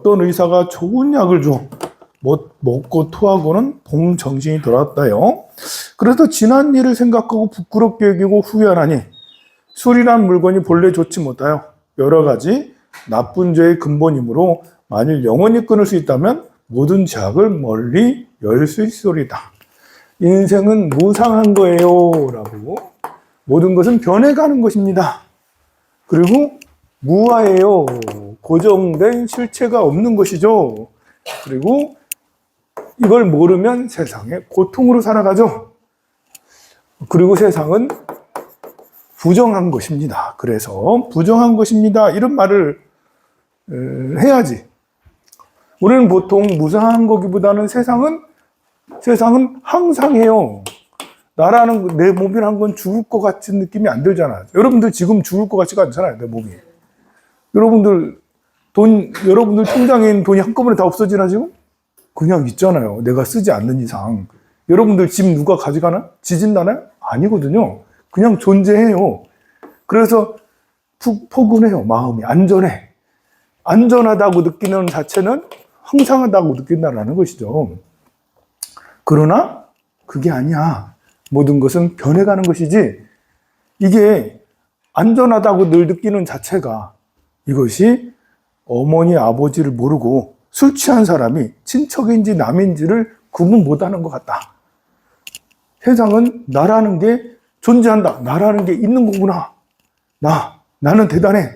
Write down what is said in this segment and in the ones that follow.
어떤 의사가 좋은 약을 줘. 먹고 토하고는 봉정신이 돌아왔다요. 그래서 지난 일을 생각하고 부끄럽게 여기고 후회하니 술이란 물건이 본래 좋지 못하여 여러 가지 나쁜 죄의 근본이므로 만일 영원히 끊을 수 있다면 모든 죄악을 멀리 열 수 있으리다. 인생은 무상한 거예요 라고. 모든 것은 변해가는 것입니다. 그리고 무아예요. 고정된 실체가 없는 것이죠. 그리고 이걸 모르면 세상에 고통으로 살아가죠. 그리고 세상은 부정한 것입니다. 그래서 부정한 것입니다. 이런 말을 해야지. 우리는 보통 무상한 거기보다는 세상은 항상해요. 나라는 내 몸이란 건 죽을 것 같은 느낌이 안 들잖아요. 여러분들 지금 죽을 것 같지가 않잖아요. 내 몸이. 여러분들 통장에 있는 돈이 한꺼번에 다 없어지나 지금? 그냥 있잖아요. 내가 쓰지 않는 이상. 여러분들 집 누가 가져가나? 지진나나요? 아니거든요. 그냥 존재해요. 그래서 포근해요. 마음이 안전해. 안전하다고 느끼는 자체는 항상하다고 느낀다는 것이죠. 그러나 그게 아니야. 모든 것은 변해가는 것이지. 이게 안전하다고 늘 느끼는 자체가 이것이 어머니 아버지를 모르고 술 취한 사람이 친척인지 남인지를 구분 못하는 것 같다. 세상은 나라는 게 존재한다. 나라는 게 있는 거구나. 나는 대단해.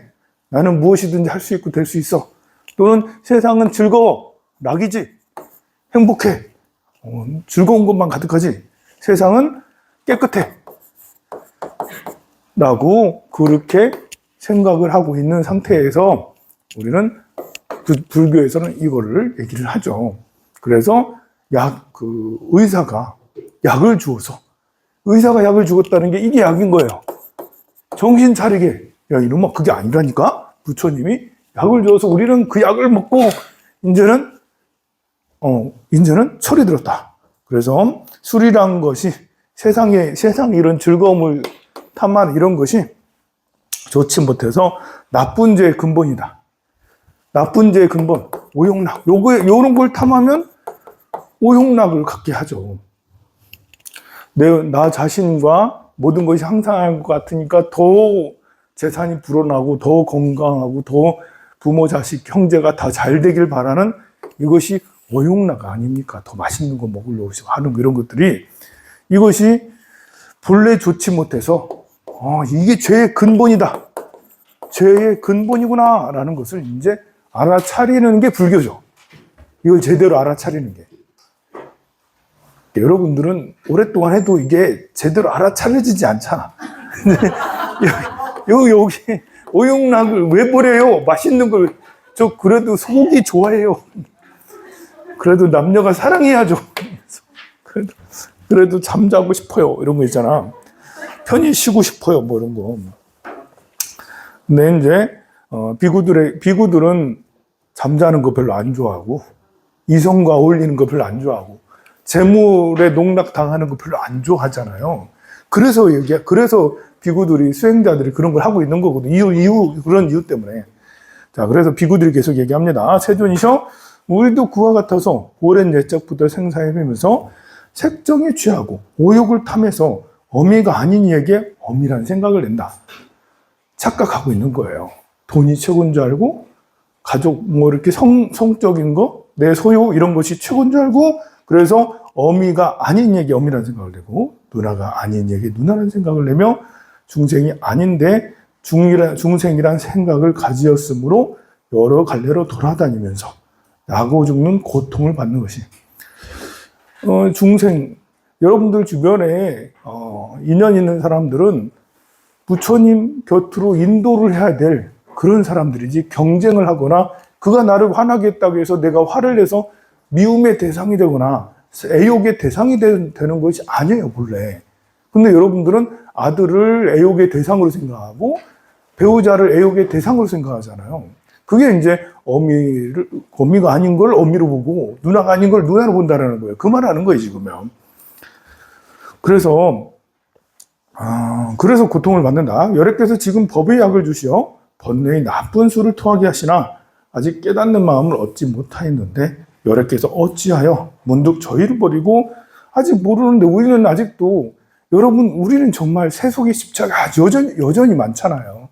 나는 무엇이든지 할 수 있고 될 수 있어. 또는 세상은 즐거워. 낙이지. 행복해. 즐거운 것만 가득하지. 세상은 깨끗해. 라고 그렇게 생각을 하고 있는 상태에서 우리는 불교에서는 이거를 얘기를 하죠. 그래서 의사가 약을 주어서 의사가 약을 주었다는 게 이게 약인 거예요. 정신 차리게. 야, 이놈아, 그게 아니라니까? 부처님이 약을 주어서 우리는 그 약을 먹고, 이제는 철이 들었다. 그래서 술이란 것이 세상에 이런 즐거움을 탐하는 이런 것이 좋지 못해서 나쁜 죄의 근본이다. 나쁜 죄의 근본, 오용락. 요런 걸 탐하면 오용락을 갖게 하죠. 나 자신과 모든 것이 항상할 것 같으니까 더 재산이 불어나고 더 건강하고 더 부모, 자식, 형제가 다 잘 되길 바라는 이것이 오용락 아닙니까? 더 맛있는 거 먹으려고 하는 이런 것들이 이것이 본래 좋지 못해서 이게 죄의 근본이다. 죄의 근본이구나 라는 것을 이제 알아차리는 게 불교죠. 이걸 제대로 알아차리는 게. 여러분들은 오랫동안 해도 이게 제대로 알아차려지지 않잖아. 여기 오용락을 왜 버려요? 맛있는 걸. 저 그래도 속이 좋아해요. 그래도 남녀가 사랑해야죠. 그래도 잠자고 싶어요. 이런 거 있잖아. 편히 쉬고 싶어요. 뭐 이런 거. 근데 이제 비구들은 잠자는 거 별로 안 좋아하고 이성과 어울리는 거 별로 안 좋아하고 재물에 농락당하는 거 별로 안 좋아하잖아요. 그래서 비구들이 수행자들이 그런 걸 하고 있는 거거든요. 그런 이유 때문에. 자, 그래서 비구들이 계속 얘기합니다. 세존이셔, 우리도 그와 같아서 오랜 옛적부터 생사해면서 색정에 취하고 오욕을 탐해서 어미가 아닌 이에게 어미라는 생각을 낸다. 착각하고 있는 거예요. 돈이 최고인 줄 알고 가족 이렇게 성적인 거, 내 소유 이런 것이 최고인 줄 알고 그래서 어미가 아닌 이에게 어미라는 생각을 내고 누나가 아닌 이에게 누나라는 생각을 내며 중생이 아닌데 중생이란 생각을 가지었으므로 여러 갈래로 돌아다니면서 나고 죽는 고통을 받는 것이 중생. 여러분들 주변에 인연 있는 사람들은 부처님 곁으로 인도를 해야 될 그런 사람들이지, 경쟁을 하거나 그가 나를 화나게 했다고 해서 내가 화를 내서 미움의 대상이 되거나 애욕의 대상이 되는 것이 아니에요, 본래. 근데 여러분들은 아들을 애욕의 대상으로 생각하고 배우자를 애욕의 대상으로 생각하잖아요. 그게 이제 어미가 아닌 걸 어미로 보고 누나가 아닌 걸 누나로 본다는 거예요. 그 말하는 거예요, 지금은. 그래서 고통을 받는다. 여래께서 지금 법의 약을 주시어 번뇌의 나쁜 수를 토하게 하시나 아직 깨닫는 마음을 얻지 못하였는데 여러께서 어찌하여 문득 저희를 버리고 아직 모르는데 우리는 아직도 우리는 정말 세속의 십자가 여전히 많잖아요.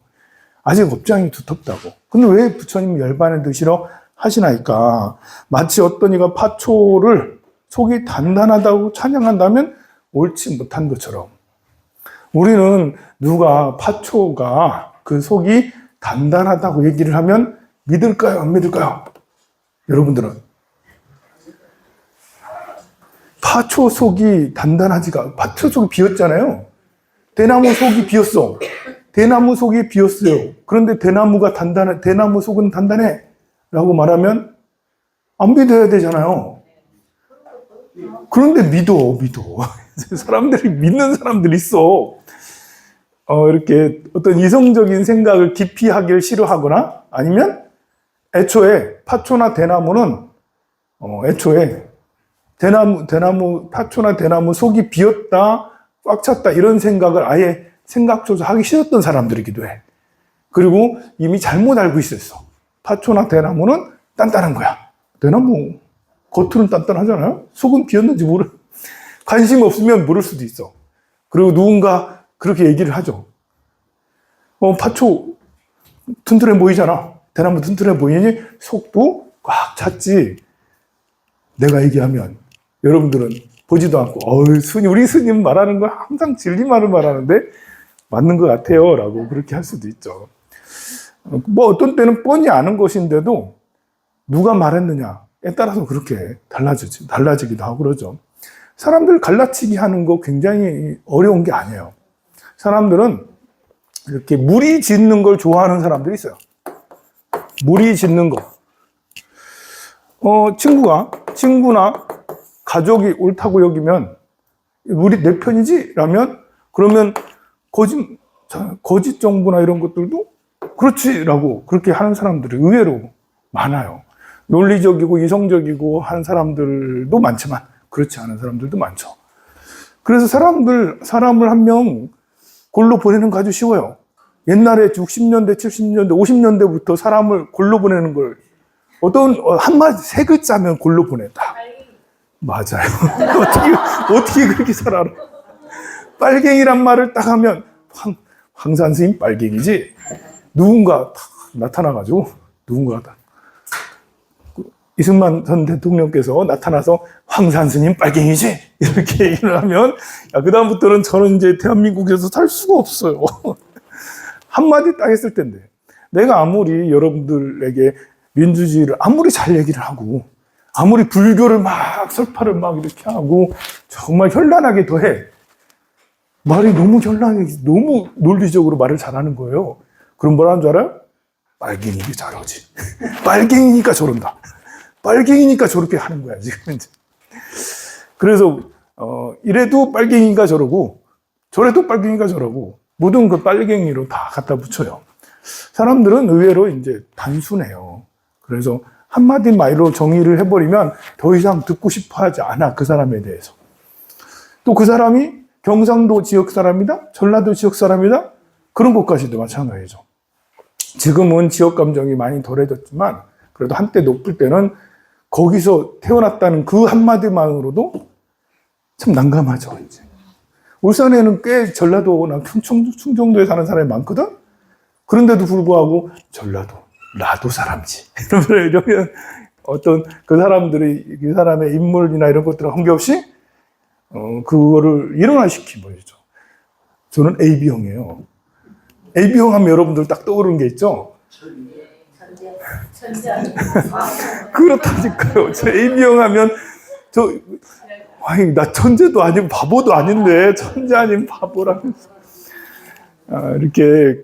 아직 업장이 두텁다고. 근데 왜 부처님 열반을 드시러 하시나이까? 마치 어떤 이가 파초를 속이 단단하다고 찬양한다면 옳지 못한 것처럼 우리는 누가 파초가 그 속이 단단하다고 얘기를 하면 믿을까요? 안 믿을까요? 여러분들은 파초 속이 파초 속이 비었잖아요. 대나무 속이 비었어. 대나무 속이 비었어요. 그런데 대나무 속은 단단해. 라고 말하면 안 믿어야 되잖아요. 그런데 믿어. 사람들이 믿는 사람들이 있어. 이렇게 어떤 이성적인 생각을 깊이 하길 싫어하거나 아니면 애초에 파초나 대나무는 애초에 파초나 대나무 속이 비었다, 꽉 찼다 이런 생각을 아예 생각조차 하기 싫었던 사람들이기도 해. 그리고 이미 잘못 알고 있었어. 파초나 대나무는 단단한 거야. 대나무 겉으로는 단단하잖아요. 속은 비었는지 관심 없으면 모를 수도 있어. 그리고 누군가 그렇게 얘기를 하죠. 파초 튼튼해 보이잖아. 대나무 튼튼해 보이니 속도 꽉 찼지. 내가 얘기하면 여러분들은 보지도 않고 우리 스님 말하는 거 항상 진리만을 말하는데 맞는 것 같아요 라고 그렇게 할 수도 있죠. 어떤 때는 뻔히 아는 것인데도 누가 말했느냐에 따라서 그렇게 달라지기도 하고 그러죠. 사람들 갈라치기 하는 거 굉장히 어려운 게 아니에요. 사람들은 이렇게 무리 짓는 걸 좋아하는 사람들이 있어요. 무리 짓는 거. 친구나 가족이 옳다고 여기면 우리 내 편이지? 라면 그러면 거짓 정보나 이런 것들도 그렇지! 라고 그렇게 하는 사람들이 의외로 많아요. 논리적이고 이성적이고 하는 사람들도 많지만 그렇지 않은 사람들도 많죠. 그래서 사람을 한 명 골로 보내는 거 아주 쉬워요. 옛날에 60년대, 70년대, 50년대부터 사람을 골로 보내는 걸 한마디 세 글자면 골로 보낸다. 맞아요. 어떻게 그렇게 잘 알아? 빨갱이란 말을 딱 하면 황산 스님 빨갱이지. 누군가 딱 나타나가지고 이승만 전 대통령께서 나타나서 황산 스님 빨갱이지 이렇게 얘기를 하면 그 다음부터는 저는 이제 대한민국에서 살 수가 없어요. 한마디 딱 했을 텐데 내가 아무리 여러분들에게 민주주의를 아무리 잘 얘기를 하고 아무리 불교를 막 설파를 막 이렇게 하고 정말 현란하게 더해 말이 너무 현란하게 너무 논리적으로 말을 잘하는 거예요. 그럼 뭐라는 줄 알아요? 빨갱이니까 저러지. 빨갱이니까 저런다. 빨갱이니까 저렇게 하는 거야 지금. 그래서 이래도 빨갱이가 저러고 저래도 빨갱이가 저러고 모든 그 빨갱이로 다 갖다 붙여요. 사람들은 의외로 이제 단순해요. 그래서 한마디 말로 정의를 해버리면 더 이상 듣고 싶어 하지 않아, 그 사람에 대해서. 또 그 사람이 경상도 지역 사람이다? 전라도 지역 사람이다? 그런 것까지도 마찬가지죠. 지금은 지역 감정이 많이 덜해졌지만 그래도 한때 높을 때는 거기서 태어났다는 그 한마디만으로도 참 난감하죠, 이제. 울산에는 꽤 전라도나 충청도에 사는 사람이 많거든? 그런데도 불구하고 나도 사람지. 이러면 어떤 그 사람의 인물이나 이런 것들을 관계없이, 그거를 일어나시키버리죠. 저는 AB형이에요. AB형 하면 여러분들 딱 떠오르는 게 있죠? 그렇다니까요. 저 AB형 하면, 나 천재도 아니고 바보도 아닌데, 천재 아닌 바보라면서. 이렇게,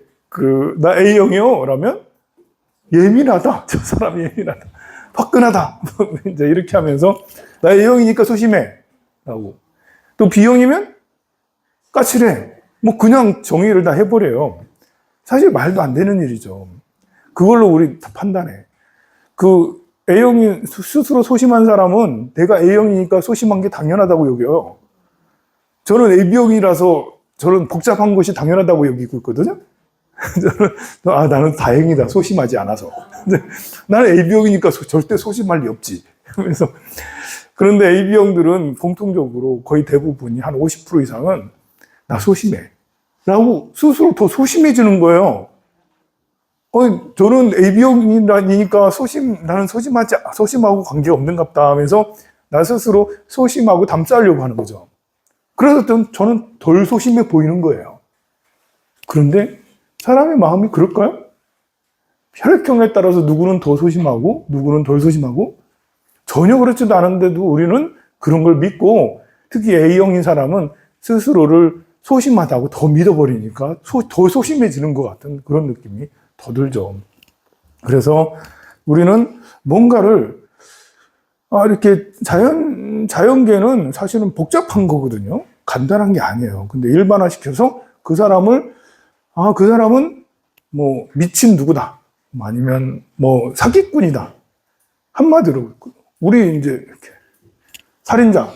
나 A형이요? 라면, 예민하다. 저 사람이 예민하다. 화끈하다. 이제 이렇게 하면서, 나 A형이니까 소심해. 라고. 또 B형이면, 까칠해. 그냥 정의를 다 해버려요. 사실 말도 안 되는 일이죠. 그걸로 우리 다 판단해. A형이 스스로 소심한 사람은 내가 A형이니까 소심한 게 당연하다고 여겨요. 저는 AB형이라서 저는 복잡한 것이 당연하다고 여기고 있거든요. 나는 다행이다. 소심하지 않아서. 근데 나는 AB형이니까 절대 소심할 리 없지. 그래서 그런데 AB형들은 공통적으로 거의 대부분이 한 50% 이상은 나 소심해. 라고 스스로 더 소심해지는 거예요. 저는 AB형이니까 나는 소심하고 관계없는갑다 하면서 나 스스로 소심하고 담쌓으려고 하는 거죠. 그래서 저는 덜 소심해 보이는 거예요. 그런데 사람의 마음이 그럴까요? 혈액형에 따라서 누구는 더 소심하고 누구는 덜 소심하고 전혀 그렇지도 않은데도 우리는 그런 걸 믿고 특히 A형인 사람은 스스로를 소심하다고 더 믿어버리니까 더 소심해지는 것 같은 그런 느낌이 더 들죠. 그래서 우리는 뭔가를 이렇게 자연계는 사실은 복잡한 거거든요. 간단한 게 아니에요. 근데 일반화시켜서 그 사람은 뭐 미친 누구다. 아니면 뭐 사기꾼이다. 한마디로 우리 이제 이렇게 살인자,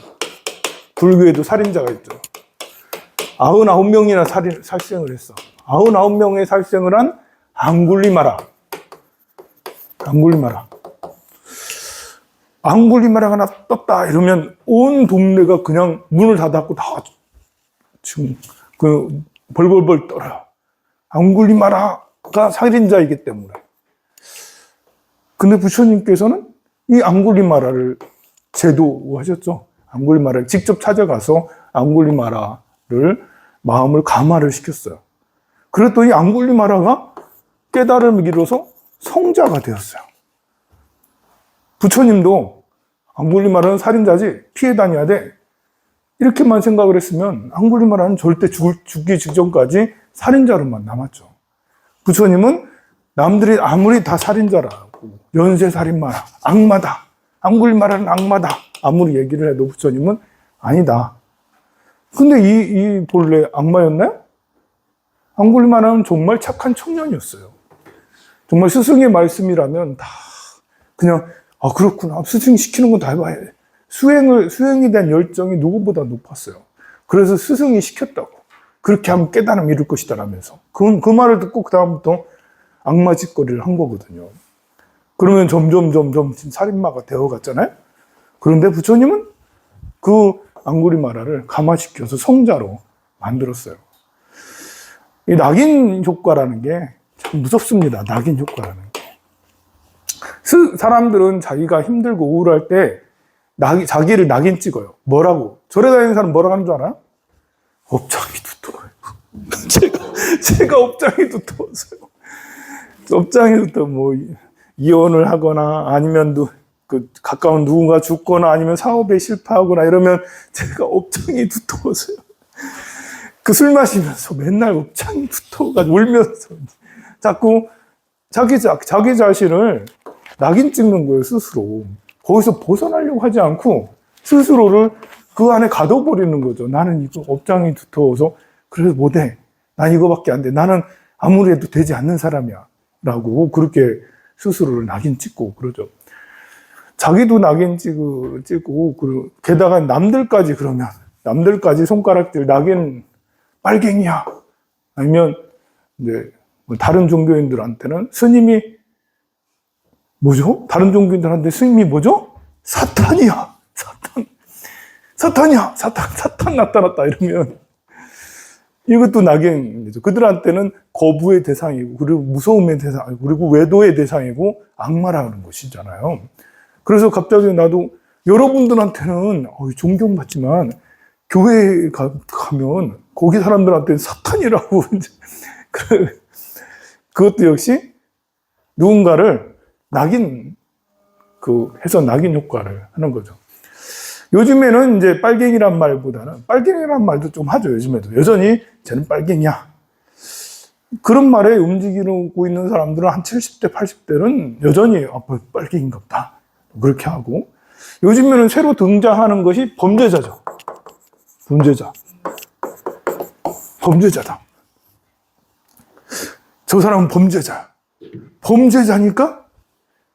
불교에도 살인자가 있죠. 99명이나 살생을 했어. 99명의 살생을 한 앙굴리마라가 하나 떴다 이러면 온 동네가 그냥 문을 닫았고 다 지금 벌벌벌 떨어요. 앙굴리마라가 살인자이기 때문에. 근데 부처님께서는 이 앙굴리마라를 제도하셨죠. 앙굴리마라를 직접 찾아가서 앙굴리마라를 마음을 감화를 시켰어요. 그랬더니 앙굴리마라가 깨달음을 이뤄서 성자가 되었어요. 부처님도 앙굴리마라는 살인자지 피해 다녀야 돼. 이렇게만 생각을 했으면 앙굴리마라는 절대 죽기 직전까지 살인자로만 남았죠. 부처님은 남들이 아무리 다 살인자라고 연쇄살인마라, 악마다, 앙굴리마라는 악마다 아무리 얘기를 해도 부처님은 아니다. 근데 이 본래 악마였나요? 앙굴리마라는 정말 착한 청년이었어요. 정말 스승의 말씀이라면 다 그냥 그렇구나. 스승이 시키는 건 다 해봐야 돼. 수행에 대한 열정이 누구보다 높았어요. 그래서 스승이 시켰다고. 그렇게 하면 깨달음을 이룰 것이다 라면서. 그 말을 듣고 그다음부터 악마 짓거리를 한 거거든요. 그러면 점점 살인마가 되어갔잖아요. 그런데 부처님은 그 앙구리마라를 감화시켜서 성자로 만들었어요. 이 낙인 효과라는 게 참 무섭습니다. 낙인 효과라는 게. 사람들은 자기가 힘들고 우울할 때 자기를 낙인 찍어요. 뭐라고? 절에 다니는 사람 뭐라고 하는 줄 알아요? 업장이 두터워요. 제가 업장이 두터워서요. 업장이 두터워. 뭐 이혼을 하거나 아니면 가까운 누군가 죽거나 아니면 사업에 실패하거나 이러면 제가 업장이 두터워서요. 술 마시면서 맨날 업장이 두터워가지고 울면서 자꾸 자기 자신을 낙인 찍는 거예요, 스스로. 거기서 벗어나려고 하지 않고 스스로를 그 안에 가둬버리는 거죠. 나는 이거 업장이 두터워서 그래서 못해. 난 이거밖에 안 돼. 나는 아무리 해도 되지 않는 사람이야. 라고 그렇게 스스로를 낙인 찍고 그러죠. 자기도 낙인 찍고 게다가 남들까지 손가락질 낙인 빨갱이야. 아니면 이제 다른 종교인들한테는 스님이 뭐죠? 다른 종교인들한테 스님이 뭐죠? 사탄이야. 사탄이야. 사탄 나타났다 이러면 이것도 낙인이죠. 그들한테는 거부의 대상이고 그리고 무서움의 대상이고 그리고 외도의 대상이고 악마라는 것이잖아요. 그래서 갑자기 나도 여러분들한테는 존경받지만 교회에 가면 거기 사람들한테는 사탄이라고 그것도 역시 누군가를 해서 낙인 효과를 하는 거죠. 요즘에는 이제 빨갱이란 말보다는 빨갱이란 말도 좀 하죠. 요즘에도 여전히 쟤는 빨갱이야. 그런 말에 움직이고 있는 사람들은 한 70대, 80대는 여전히 빨갱인가 보다. 그렇게 하고 요즘에는 새로 등장하는 것이 범죄자죠. 범죄자다. 저 사람은 범죄자니까?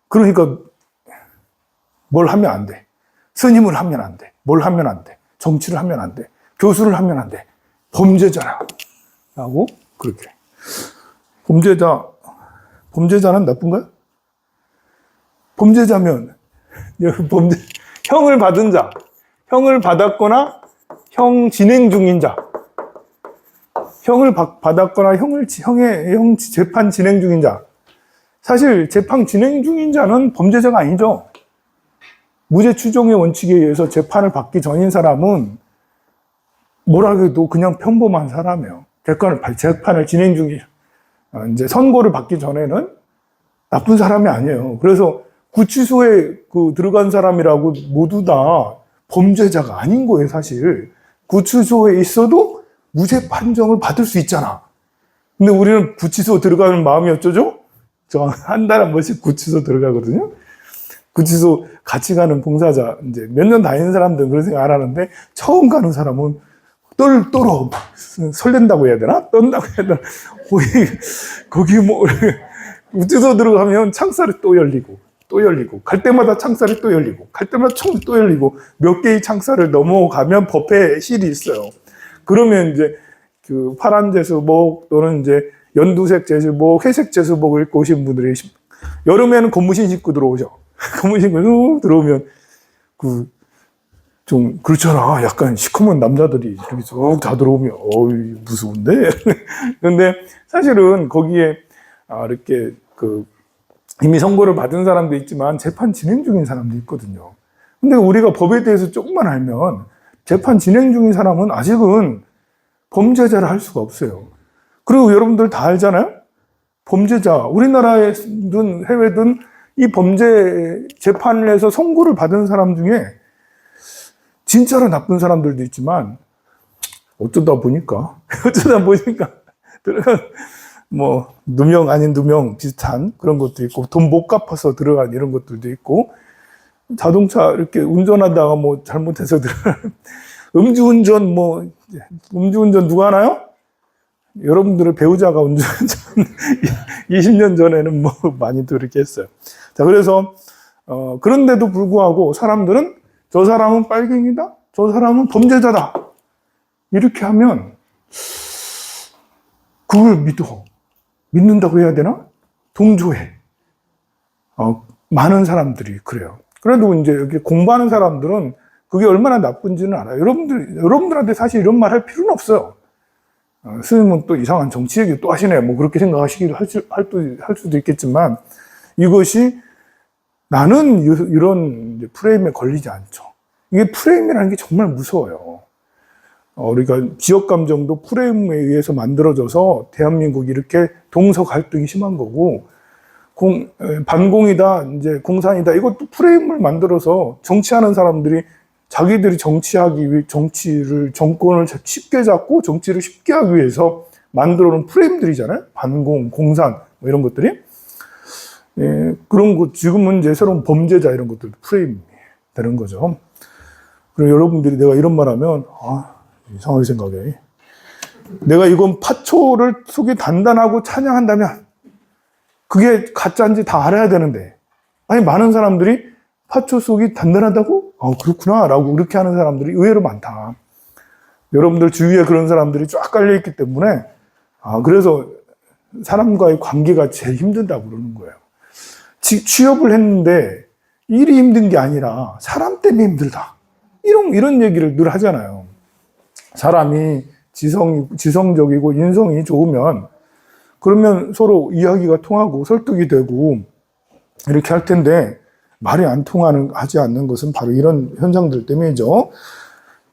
그러니까 뭘 하면 안 돼. 스님을 하면 안 돼. 뭘 하면 안 돼. 정치를 하면 안 돼. 교수를 하면 안 돼. 범죄자라고 그렇게. 범죄자는 나쁜가요? 범죄자면, 형을 받은 자, 형을 받았거나 형 진행 중인 자, 형을 받았거나 형 재판 진행 중인 자. 사실 재판 진행 중인 자는 범죄자가 아니죠. 무죄 추정의 원칙에 의해서 재판을 받기 전인 사람은 뭐라 해도 그냥 평범한 사람이에요. 재판을 진행 중이, 이제 선고를 받기 전에는 나쁜 사람이 아니에요. 그래서 구치소에 들어간 사람이라고 모두 다 범죄자가 아닌 거예요, 사실. 구치소에 있어도 무죄 판정을 받을 수 있잖아. 근데 우리는 구치소 들어가는 마음이 어쩌죠? 저 한 달에 한 번씩 구치소 들어가거든요. 구치소 같이 가는 봉사자, 이제 몇 년 다니는 사람들은 그런 생각 안 하는데, 처음 가는 사람은 떨어. 설렌다고 해야 되나? 떤다고 해야 되나? 거기 구치소 들어가면 창살이 또 열리고, 갈 때마다 창살이 또 열리고, 갈 때마다 총이 또 열리고, 몇 개의 창살을 넘어가면 법에 실이 있어요. 그러면 이제 파란 제수복 또는 이제 연두색 제수복, 회색 제수복을 입고 오신 분들이 여름에는 고무신 신고 들어오죠. 고무신 신고 들어오면 좀 그렇잖아. 약간 시커먼 남자들이 이렇게 쭉 다 들어오면 어이 무서운데. 근데 사실은 거기에 이렇게 이미 선고를 받은 사람도 있지만 재판 진행 중인 사람도 있거든요. 근데 우리가 법에 대해서 조금만 알면 재판 진행 중인 사람은 아직은 범죄자를 할 수가 없어요. 그리고 여러분들 다 알잖아요? 범죄자, 우리나라에든 해외든 이 범죄 재판을 해서 선고를 받은 사람 중에 진짜로 나쁜 사람들도 있지만 어쩌다 보니까 들어간 누명 아닌 누명 비슷한 그런 것도 있고, 돈 못 갚아서 들어간 이런 것들도 있고, 자동차 이렇게 운전하다가 잘못해서 들어간 음주운전 누가 하나요? 여러분들의 배우자가 운전전 20년 전에는 많이들 이렇게 했어요. 자, 그래서 그런데도 불구하고 사람들은 저 사람은 빨갱이다, 저 사람은 범죄자다, 이렇게 하면 그걸 믿는다고 해야 되나? 동조해. 많은 사람들이 그래요. 그래도 이제 여기 공부하는 사람들은 그게 얼마나 나쁜지는 알아요. 여러분들한테 사실 이런 말 할 필요는 없어요. 스님은 또 이상한 정치 얘기 또 하시네. 그렇게 생각하시기도 할 수도 있겠지만, 이것이 나는 이런 프레임에 걸리지 않죠. 이게 프레임이라는 게 정말 무서워요. 우리가 지역 감정도 프레임에 의해서 만들어져서 대한민국이 이렇게 동서 갈등이 심한 거고, 반공이다, 이제 공산이다, 이것도 프레임을 만들어서 정치하는 사람들이 자기들이 정권을 쉽게 잡고 정치를 쉽게 하기 위해서 만들어 놓은 프레임들이잖아요. 반공, 공산, 이런 것들이. 그런 거, 지금은 이제 새로운 범죄자 이런 것들도 프레임이 되는 거죠. 그리고 여러분들이 내가 이런 말 하면, 이상하게 생각해. 내가 이건 파초를 속이 단단하고 찬양한다면 그게 가짜인지 다 알아야 되는데, 많은 사람들이 파초 속이 단단하다고? 그렇구나 라고 그렇게 하는 사람들이 의외로 많다. 여러분들 주위에 그런 사람들이 쫙 깔려있기 때문에 그래서 사람과의 관계가 제일 힘들다고 그러는 거예요. 취업을 했는데 일이 힘든 게 아니라 사람 때문에 힘들다, 이런 얘기를 늘 하잖아요. 사람이 지성적이고 인성이 좋으면 그러면 서로 이야기가 통하고 설득이 되고 이렇게 할 텐데, 말이 안 하지 않는 것은 바로 이런 현상들 때문이죠.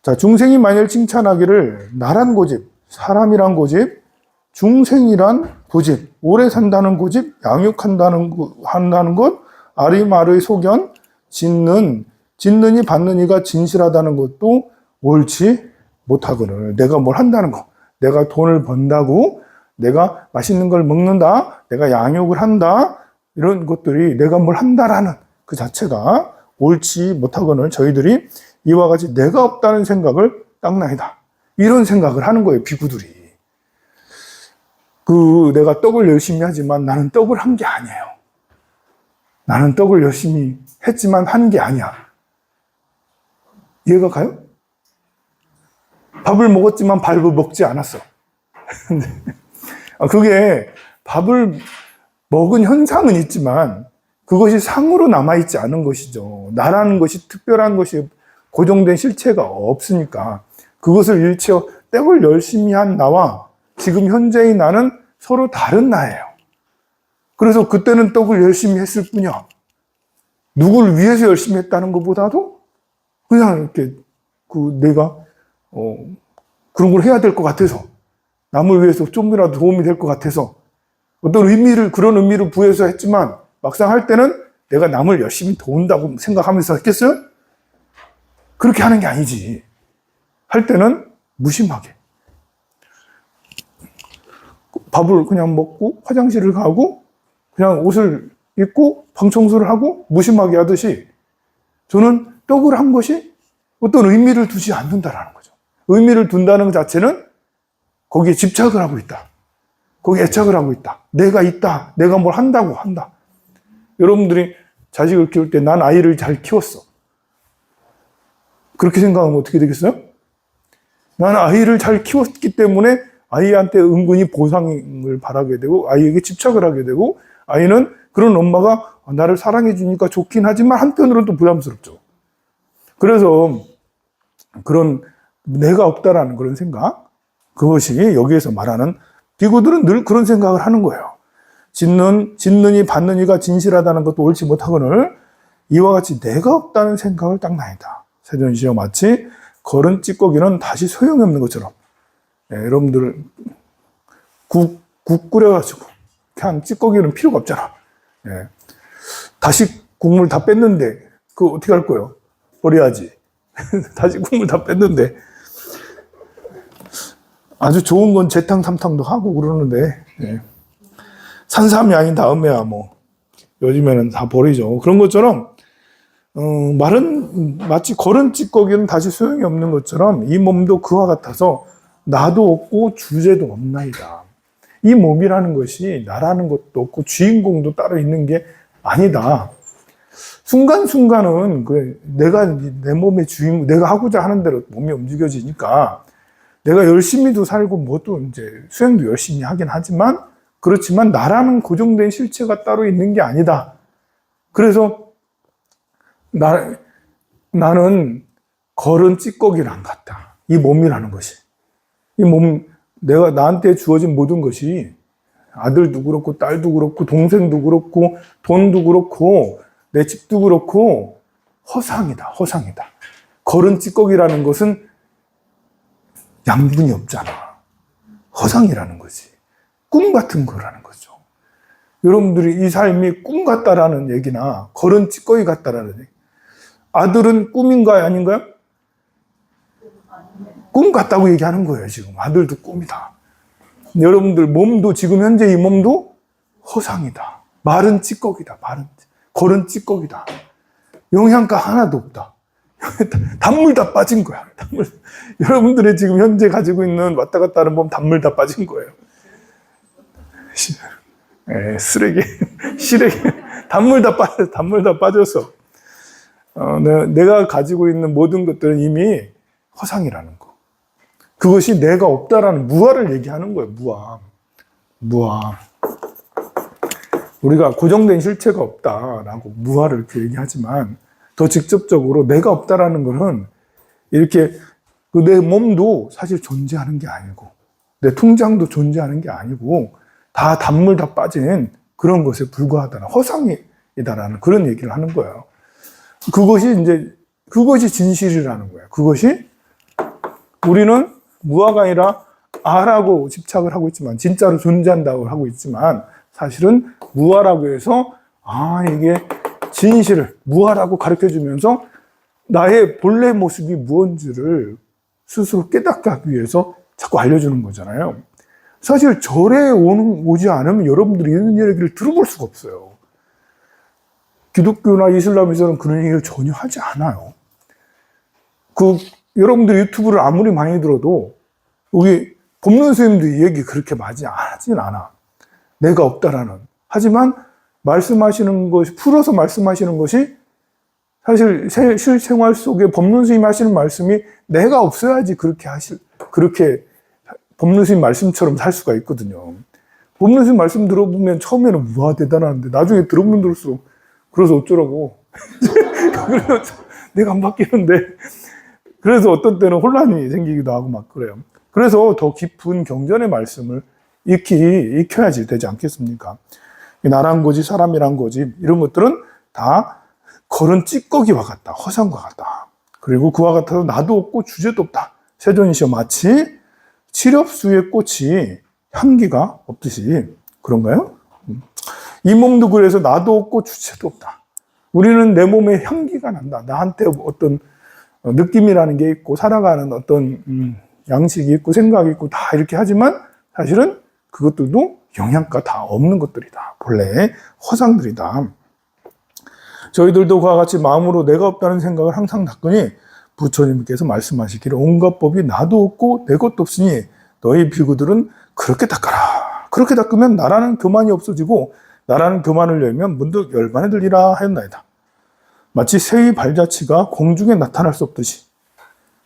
자, 중생이 만일 칭찬하기를 나란 고집, 사람이란 고집, 중생이란 고집, 오래 산다는 고집, 양육한다는 것, 아리마르의 소견, 짓느니 받는 이가 진실하다는 것도 옳지 못하거늘. 내가 뭘 한다는 거, 내가 돈을 번다고, 내가 맛있는 걸 먹는다, 내가 양육을 한다, 이런 것들이 내가 뭘 한다라는 그 자체가 옳지 못하거늘 저희들이 이와 같이 내가 없다는 생각을 땅나이다, 이런 생각을 하는 거예요, 비구들이. 내가 떡을 열심히 하지만 나는 떡을 한 게 아니에요. 나는 떡을 열심히 했지만 한 게 아니야. 이해가 가요? 밥을 먹었지만 밥을 먹지 않았어. 그게 밥을 먹은 현상은 있지만 그것이 상으로 남아있지 않은 것이죠. 나라는 것이 특별한 것이 고정된 실체가 없으니까 그것을 일체어 떡을 열심히 한 나와 지금 현재의 나는 서로 다른 나예요. 그래서 그때는 떡을 열심히 했을 뿐이야. 누구를 위해서 열심히 했다는 것보다도 그냥 이렇게 내가 그런 걸 해야 될 것 같아서, 남을 위해서 좀이라도 도움이 될 것 같아서 어떤 그런 의미를 부여해서 했지만 막상 할 때는 내가 남을 열심히 도운다고 생각하면서 했겠어요? 그렇게 하는 게 아니지. 할 때는 무심하게 밥을 그냥 먹고 화장실을 가고 그냥 옷을 입고 방 청소를 하고 무심하게 하듯이 저는 떡을 한 것이 어떤 의미를 두지 않는다라는 거죠. 의미를 둔다는 것 자체는 거기에 집착을 하고 있다. 거기에 애착을 하고 있다. 내가 있다. 내가 뭘 한다고 한다. 여러분들이 자식을 키울 때 난 아이를 잘 키웠어. 그렇게 생각하면 어떻게 되겠어요? 난 아이를 잘 키웠기 때문에 아이한테 은근히 보상을 바라게 되고 아이에게 집착을 하게 되고 아이는 그런 엄마가 나를 사랑해 주니까 좋긴 하지만 한편으로는 또 부담스럽죠. 그래서 그런 내가 없다라는 그런 생각, 그것이 여기에서 말하는 비구들은 늘 그런 생각을 하는 거예요. 짓느니 받느니가 진실하다는 것도 옳지 못하거늘 이와 같이 내가 없다는 생각을 딱 나이다. 세존시와 마치 거른 찌꺼기는 다시 소용이 없는 것처럼 여러분들 국 끓여가지고 그냥 찌꺼기는 필요가 없잖아. 다시 국물 다 뺐는데 그거 어떻게 할 거예요? 버려야지. 다시 국물 다 뺐는데 아주 좋은 건 재탕 삼탕도 하고 그러는데 산삼이 아닌 다음에야 뭐 요즘에는 다 버리죠. 그런 것처럼 말은 마치 거른 찌꺼기는 다시 소용이 없는 것처럼 이 몸도 그와 같아서 나도 없고 주제도 없나이다. 이 몸이라는 것이 나라는 것도 없고 주인공도 따로 있는 게 아니다. 순간순간은 내가 내 몸의 주인공, 내가 하고자 하는 대로 몸이 움직여지니까 내가 열심히도 살고 뭐도 이제 수행도 열심히 하긴 하지만 그렇지만 나라는 고정된 실체가 따로 있는 게 아니다. 그래서 나는 거른 찌꺼기랑 같다. 이 몸이라는 것이. 이 몸, 내가 나한테 주어진 모든 것이 아들도 그렇고 딸도 그렇고 동생도 그렇고 돈도 그렇고 내 집도 그렇고 허상이다. 허상이다. 거른 찌꺼기라는 것은 양분이 없잖아. 허상이라는 거지. 꿈 같은 거라는 거죠. 여러분들이 이 삶이 꿈 같다라는 얘기나 거른 찌꺼기 같다라는 얘기. 아들은 꿈인가요? 아닌가요? 꿈 같다고 얘기하는 거예요, 지금. 아들도 꿈이다. 여러분들 몸도 지금 현재 이 몸도 허상이다. 마른 찌꺼기다. 거른 찌꺼기다. 영양가 하나도 없다. 단물 다 빠진 거야. 여러분들이 지금 현재 가지고 있는 왔다 갔다 하는 몸 단물 다 빠진 거예요. 쓰레기, 단물 다 빠졌어. 내가 가지고 있는 모든 것들은 이미 허상이라는 거. 그것이 내가 없다라는 무아를 얘기하는 거예요. 무아. 우리가 고정된 실체가 없다라고 무아를 이렇게 얘기하지만 더 직접적으로 내가 없다라는 것은 이렇게 내 몸도 사실 존재하는 게 아니고 내 통장도 존재하는 게 아니고 다 단물 다 빠진 그런 것에 불과하다는 허상이다라는 그런 얘기를 하는 거예요. 그것이 진실이라는 거예요. 그것이 우리는 무아가 아니라 아라고 집착을 하고 있지만 진짜로 존재한다고 하고 있지만 사실은 무아라고 해서 이게 진실을 무아라고 가르쳐주면서 나의 본래 모습이 무언지를 스스로 깨닫게 하기 위해서 자꾸 알려주는 거잖아요. 사실 절에 오지 않으면 여러분들이 이런 얘기를 들어볼 수가 없어요. 기독교나 이슬람에서는 그런 얘기를 전혀 하지 않아요. 여러분들 유튜브를 아무리 많이 들어도 여기 법론 스님도 이 얘기 그렇게 많이 하진 않아. 내가 없다라는. 하지만 말씀하시는 것이 풀어서 말씀하시는 것이 사실 실생활 속에 법론 스님 하시는 말씀이 내가 없어야지 그렇게 법론 스님 말씀처럼 살 수가 있거든요. 법문 스님 말씀 들어보면 처음에는 우와 대단한데 나중에 들어보면 들을수록 그래서 어쩌라고. 그래서 내가 안 바뀌는데. 그래서 어떤 때는 혼란이 생기기도 하고 막 그래요. 그래서 더 깊은 경전의 말씀을 익혀야지 되지 않겠습니까? 나란 거지, 사람이란 거지, 이런 것들은 다 걸은 찌꺼기와 같다, 허상과 같다. 그리고 그와 같아서 나도 없고 주제도 없다. 세존이시여 마치 칠엽수의 꽃이 향기가 없듯이 그런가요? 이 몸도 그래서 나도 없고 주제도 없다. 우리는 내 몸에 향기가 난다. 나한테 어떤 느낌이라는 게 있고 살아가는 어떤 양식이 있고 생각이 있고 다 이렇게 하지만 사실은 그것들도 영양가 다 없는 것들이다. 본래 허상들이다. 저희들도 그와 같이 마음으로 내가 없다는 생각을 항상 닦으니 부처님께서 말씀하시기를 온갖 법이 나도 없고 내 것도 없으니 너희 비구들은 그렇게 닦아라. 그렇게 닦으면 나라는 교만이 없어지고 나라는 교만을 열면 문득 열반에 들리라 하였나이다. 마치 새의 발자취가 공중에 나타날 수 없듯이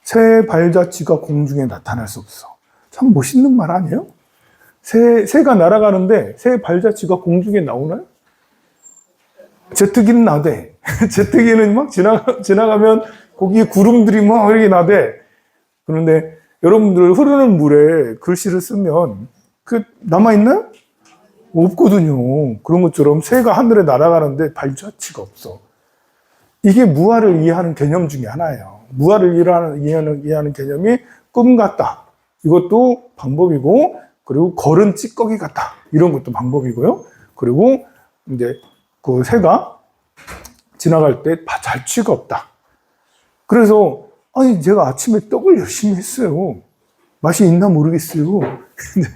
새의 발자취가 공중에 나타날 수 없어. 참 멋있는 말 아니에요? 새가 날아가는데 새의 발자취가 공중에 나오나요? 제트기는 나대. 제트기는 막 지나가면 거기에 구름들이 막 이렇게 나대. 그런데 여러분들 흐르는 물에 글씨를 쓰면 그 남아있나요? 없거든요. 그런 것처럼 새가 하늘에 날아가는데 발자취가 없어. 이게 무아를 이해하는 개념 중에 하나예요. 무아를 이해하는 개념이 꿈 같다. 이것도 방법이고, 그리고 걸은 찌꺼기 같다. 이런 것도 방법이고요. 그리고 이제 그 새가 지나갈 때 발자취가 없다. 그래서 아니 제가 아침에 떡을 열심히 했어요. 맛이 있나 모르겠어요. 근데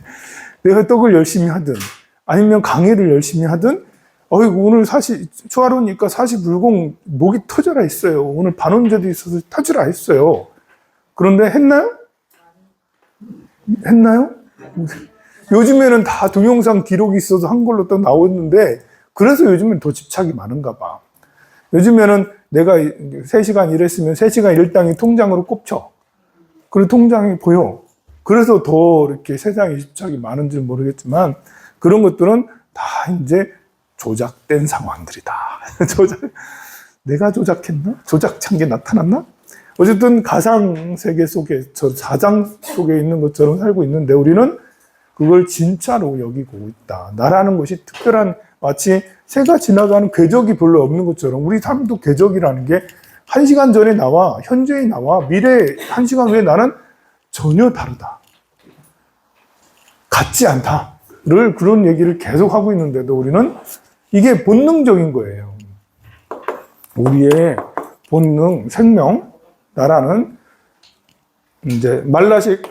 내가 떡을 열심히 하든 아니면 강의를 열심히 하든 어이구 오늘 초하루니까 사시불공 목이 터져라 했어요. 오늘 반원제도 있어서 터지라 했어요. 그런데 했나요? 요즘에는 다 동영상 기록이 있어서 한글로 딱 나오는데 그래서 요즘엔 더 집착이 많은가 봐. 요즘에는 내가 3시간 일했으면 3시간 일당이 통장으로 꼽혀. 그리고 통장이 보여. 그래서 더 이렇게 세상에 집착이 많은지 모르겠지만 그런 것들은 다 이제 조작된 상황들이다. 내가 조작했나? 조작한 게 나타났나? 어쨌든 가상 세계 속에, 저 사장 속에 있는 것처럼 살고 있는데 우리는 그걸 진짜로 여기고 있다. 나라는 것이 특별한 마치 새가 지나가는 궤적이 별로 없는 것처럼 우리 삶도 궤적이라는 게 1시간 전에 나와, 현재의 나와, 미래 1시간 후에 나는 전혀 다르다. 같지 않다를 그런 얘기를 계속 하고 있는데도 우리는 이게 본능적인 거예요. 우리의 본능, 생명, 나라는 이제 말라식,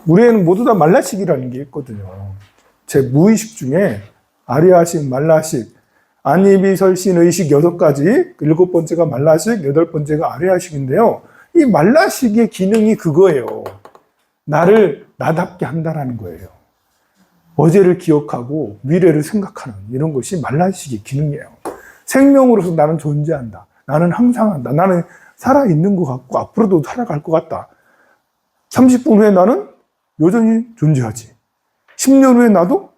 우리에는 모두 다 말라식이라는 게 있거든요. 제 무의식 중에 아리아식, 말라식, 안이비설신, 의식 6가지, 7번째가 말라식, 8번째가 아리아식인데요. 이 말라식의 기능이 그거예요. 나를 나답게 한다라는 거예요. 어제를 기억하고 미래를 생각하는 이런 것이 말라식의 기능이에요. 생명으로서 나는 존재한다. 나는 항상 한다. 나는 살아있는 것 같고 앞으로도 살아갈 것 같다. 30분 후에 나는 여전히 존재하지. 10년 후에 나도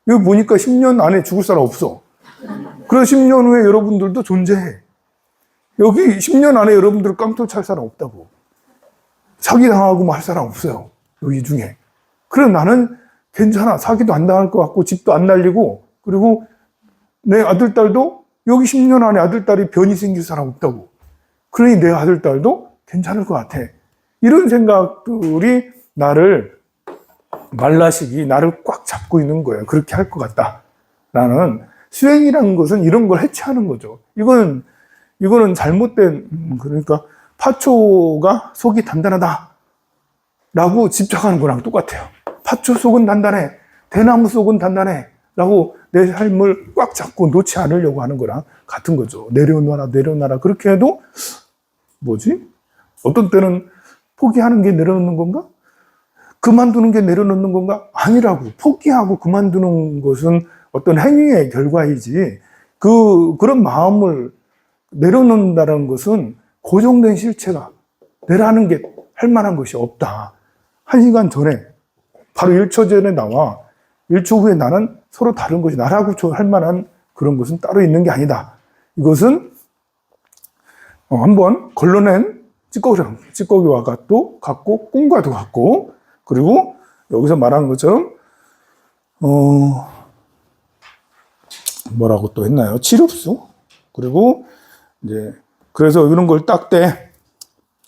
여기 보니까 10년 안에 죽을 사람 없어. 그래서 10년 후에 여러분들도 존재해. 여기 10년 안에 여러분들 깡통 찰 사람 없다고. 사기당하고 말 사람 없어요. 여기 중에. 그래 나는 괜찮아. 사기도 안 당할 것 같고 집도 안 날리고 그리고 내 아들, 딸도 여기 10년 안에 아들, 딸이 변이 생길 사람 없다고. 그러니 내 아들, 딸도 괜찮을 것 같아. 이런 생각들이 말라식이 나를 꽉 잡고 있는 거예요. 그렇게 할 것 같다. 라는 수행이라는 것은 이런 걸 해체하는 거죠. 이거는 잘못된, 그러니까 파초가 속이 단단하다. 라고 집착하는 거랑 똑같아요. 파초 속은 단단해. 대나무 속은 단단해. 라고 내 삶을 꽉 잡고 놓지 않으려고 하는 거랑 같은 거죠. 내려놔라. 그렇게 해도, 어떤 때는 포기하는 게 내려놓는 건가? 그만두는 게 내려놓는 건가? 아니라고. 포기하고 그만두는 것은 어떤 행위의 결과이지, 그런 마음을 내려놓는다는 것은 고정된 실체가 내라는 게 할 만한 것이 없다. 1시간 전에 바로 1초 전에 나와 1초 후에 나는 서로 다른 것이 나라고 할 만한 그런 것은 따로 있는 게 아니다. 이것은 한번 걸러낸 찌꺼기와 같고 꿈과도 같고, 그리고 여기서 말하는 것처럼 뭐라고 또 했나요? 치릅수. 그리고 이제 그래서 이런 걸 닦되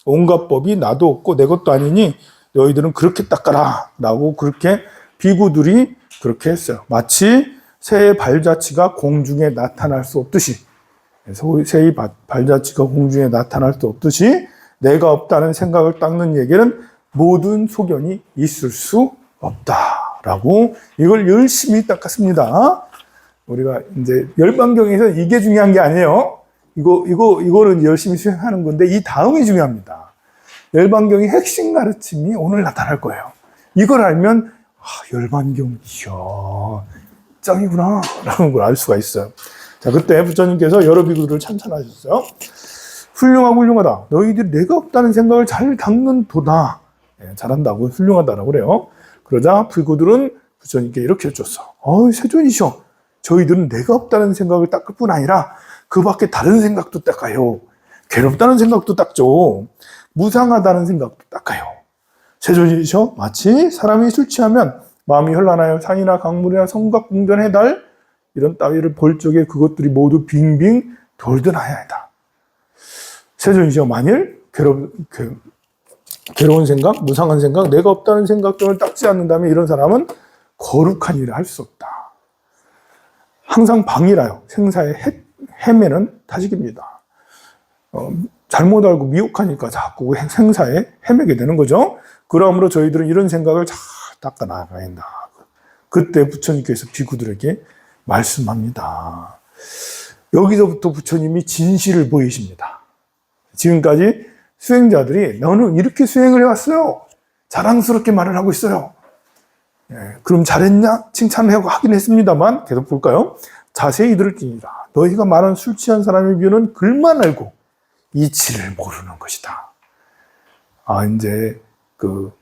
온갖 법이 나도 없고 내 것도 아니니 너희들은 그렇게 닦아라 라고 그렇게 비구들이 그렇게 했어요. 마치 새의 발자취가 공중에 나타날 수 없듯이, 새의 발자취가 공중에 나타날 수 없듯이 내가 없다는 생각을 닦는 얘기는 모든 소견이 있을 수 없다라고 이걸 열심히 닦았습니다. 우리가 이제 열반경에서 이게 중요한 게 아니에요. 이거는 열심히 수행하는 건데 이 다음이 중요합니다. 열반경의 핵심 가르침이 오늘 나타날 거예요. 이걸 알면 열반경 이야 짱이구나 라는 걸 알 수가 있어요. 자, 그때 부처님께서 여러 비구들을 찬찬하셨어요. 훌륭하다. 너희들이 내가 없다는 생각을 잘 닦는 도다. 잘한다고, 훌륭하다라고 그래요. 그러자 비구들은 부처님께 이렇게 해줬어. 세존이셔. 저희들은 내가 없다는 생각을 닦을 뿐 아니라 그 밖에 다른 생각도 닦아요. 괴롭다는 생각도 닦죠. 무상하다는 생각도 닦아요. 세존이셔. 마치 사람이 술 취하면 마음이 현란하여 산이나 강물이나 성곽 궁전 해달 이런 따위를 볼 적에 그것들이 모두 빙빙 돌든 하야이다. 세존이시여, 만일 괴로운 생각, 무상한 생각, 내가 없다는 생각 등을 닦지 않는다면 이런 사람은 거룩한 일을 할 수 없다. 항상 방일하여 생사에 헤매는 타식입니다. 잘못 알고 미혹하니까 자꾸 생사에 헤매게 되는 거죠. 그러므로 저희들은 이런 생각을 잘 닦아 나가야 한다. 그때 부처님께서 비구들에게 말씀합니다. 여기서부터 부처님이 진실을 보이십니다. 지금까지 수행자들이 너는 이렇게 수행을 해왔어요. 자랑스럽게 말을 하고 있어요. 그럼 잘했냐? 칭찬을 하긴 했습니다만 계속 볼까요? 자세히 들을지니라. 너희가 말한 술 취한 사람의 비유는 글만 알고 이치를 모르는 것이다. 이제 그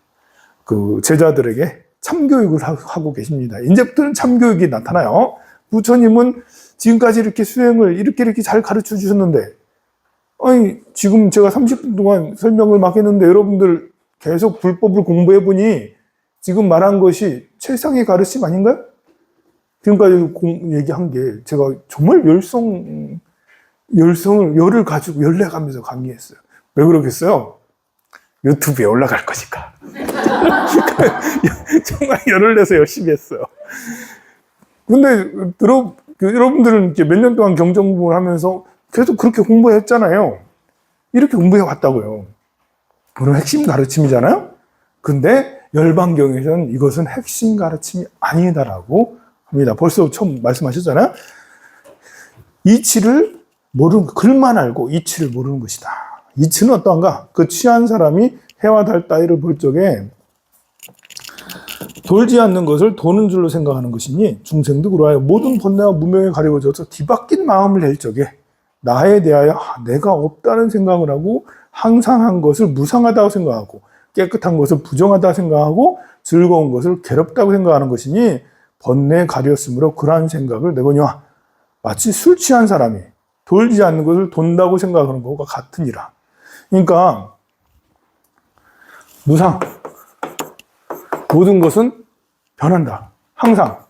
제자들에게 참교육을 하고 계십니다. 이제부터는 참교육이 나타나요. 부처님은 지금까지 이렇게 수행을 이렇게 잘 가르쳐 주셨는데, 지금 제가 30분 동안 설명을 막 했는데 여러분들 계속 불법을 공부해 보니 지금 말한 것이 최상의 가르침 아닌가요? 지금까지 얘기한 게 제가 정말 열을 가지고 열내가면서 강의했어요. 왜 그러겠어요? 유튜브에 올라갈 거니까. 정말 열을 내서 열심히 했어요. 근데 여러분들은 이제 몇 년 동안 경전 공부를 하면서 계속 그렇게 공부했잖아요. 이렇게 공부해 왔다고요. 그럼 핵심 가르침이잖아요. 근데 열반경에서는 이것은 핵심 가르침이 아니다라고 합니다. 벌써 처음 말씀하셨잖아요. 이치를 모르는, 글만 알고 이치를 모르는 것이다. 이치는 어떠한가? 그 취한 사람이 해와 달 따위를 볼 적에 돌지 않는 것을 도는 줄로 생각하는 것이니 중생도 그러하여 모든 번뇌와 무명에 가려워져서 뒤바뀐 마음을 낼 적에 나에 대하여 내가 없다는 생각을 하고 항상한 것을 무상하다고 생각하고 깨끗한 것을 부정하다고 생각하고 즐거운 것을 괴롭다고 생각하는 것이니 번뇌에 가렸으므로 그러한 생각을 내거니와 마치 술 취한 사람이 돌지 않는 것을 돈다고 생각하는 것과 같으니라. 그러니까 무상, 모든 것은 변한다. 항상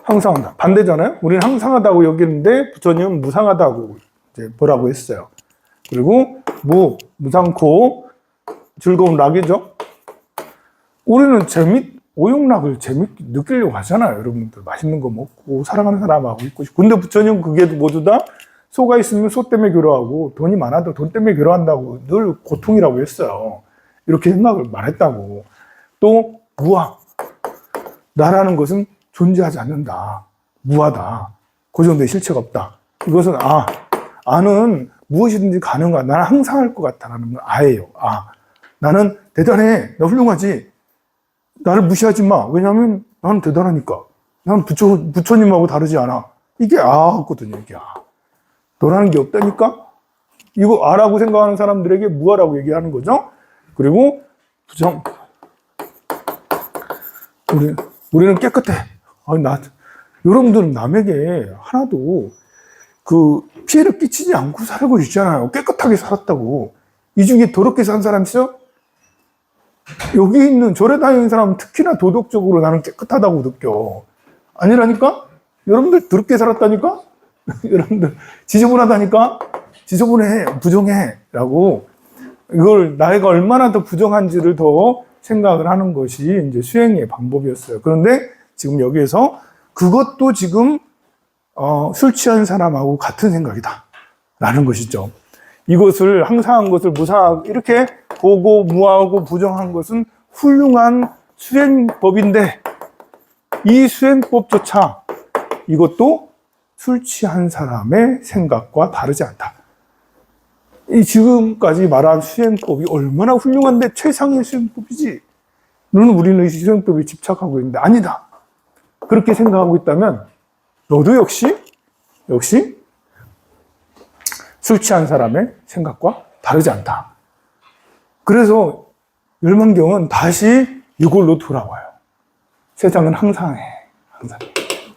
한다. 반대잖아요. 우리는 항상하다고 여기는데 부처님은 무상하다고 이제 뭐라고 했어요. 그리고 무상코 즐거운 낙이죠. 우리는 오용락을 재밌게 느끼려고 하잖아요. 여러분들 맛있는 거 먹고 사랑하는 사람하고 있고 싶고. 근데 부처님은 그게 모두 다 소가 있으면 소 때문에 괴로워하고 돈이 많아도 돈 때문에 괴로워한다고 늘 고통이라고 했어요. 이렇게 생각을 말했다고. 또 무아, 나라는 것은 존재하지 않는다. 무하다. 고정된 실체가 없다. 이것은 아는 무엇이든지 가능하다. 나는 항상 할 것 같다라는 건 아예요. 나는 대단해. 나 훌륭하지. 나를 무시하지 마. 왜냐하면 나는 대단하니까. 난 부처님하고 다르지 않아. 이게 아거든요. 이게 너라는 게 없다니까? 이거 아라고 생각하는 사람들에게 무아라고 얘기하는 거죠. 그리고 우리는 깨끗해. 여러분들은 남에게 하나도 그 피해를 끼치지 않고 살고 있잖아요. 깨끗하게 살았다고. 이 중에 더럽게 산 사람 있어? 여기 있는 절에 다니는 사람은 특히나 도덕적으로 나는 깨끗하다고 느껴. 아니라니까? 여러분들 더럽게 살았다니까? 여러분들 지저분하다니까? 지저분해, 부정해. 라고 이걸 나이가 얼마나 더 부정한지를 더 생각을 하는 것이 이제 수행의 방법이었어요. 그런데 지금 여기에서 그것도 지금 술 취한 사람하고 같은 생각이다. 라는 것이죠. 이것을 항상한 것을 무상하고 이렇게 보고 무하고 부정한 것은 훌륭한 수행법인데 이 수행법조차 이것도 술 취한 사람의 생각과 다르지 않다. 이 지금까지 말한 수행법이 얼마나 훌륭한데 최상의 수행법이지. 우리는 이 수행법에 집착하고 있는데 아니다. 그렇게 생각하고 있다면 너도 역시 술 취한 사람의 생각과 다르지 않다. 그래서 열만경은 다시 이걸로 돌아와요. 세상은 항상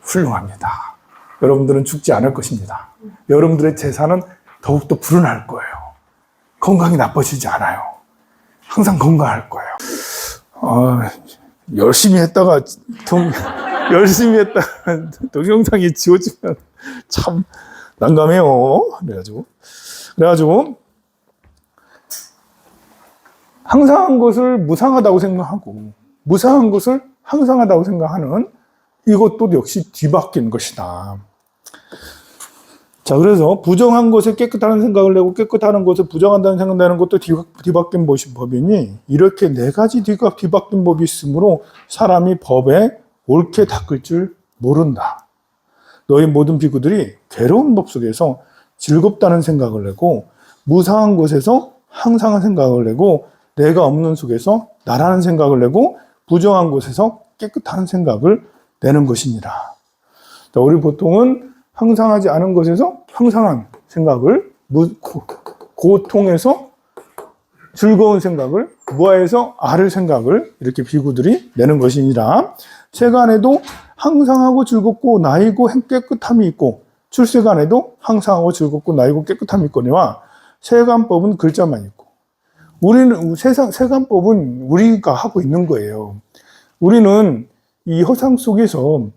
훌륭합니다. 여러분들은 죽지 않을 것입니다. 여러분들의 재산은 더욱더 불어날 거예요. 건강이 나빠지지 않아요. 항상 건강할 거예요. 열심히 했다가 동영상이 지워지면 참 난감해요. 그래가지고 항상한 것을 무상하다고 생각하고 무상한 것을 항상하다고 생각하는 이것도 역시 뒤바뀐 것이다. 자, 그래서 부정한 것에 깨끗하다는 생각을 내고 깨끗하는 것에 부정한다는 생각을 내는 것도 뒤바뀐 법이니 이렇게 네 가지 뒤바뀐 법이 있으므로 사람이 법에 옳게 닦을 줄 모른다. 너희 모든 비구들이 괴로운 법 속에서 즐겁다는 생각을 내고 무상한 것에서 항상한 생각을 내고 내가 없는 속에서 나라는 생각을 내고 부정한 것에서 깨끗한 생각을 내는 것입니다. 자, 우리 보통은 항상하지 않은 것에서 항상한 생각을, 고통에서 즐거운 생각을, 무아에서 아를 생각을 이렇게 비구들이 내는 것이니라. 세간에도 항상하고 즐겁고 나이고 깨끗함이 있고 출세간에도 항상하고 즐겁고 나이고 깨끗함이 있거니와 세간법은 글자만 있고 세간법은 우리가 하고 있는 거예요. 우리는 이 허상 속에서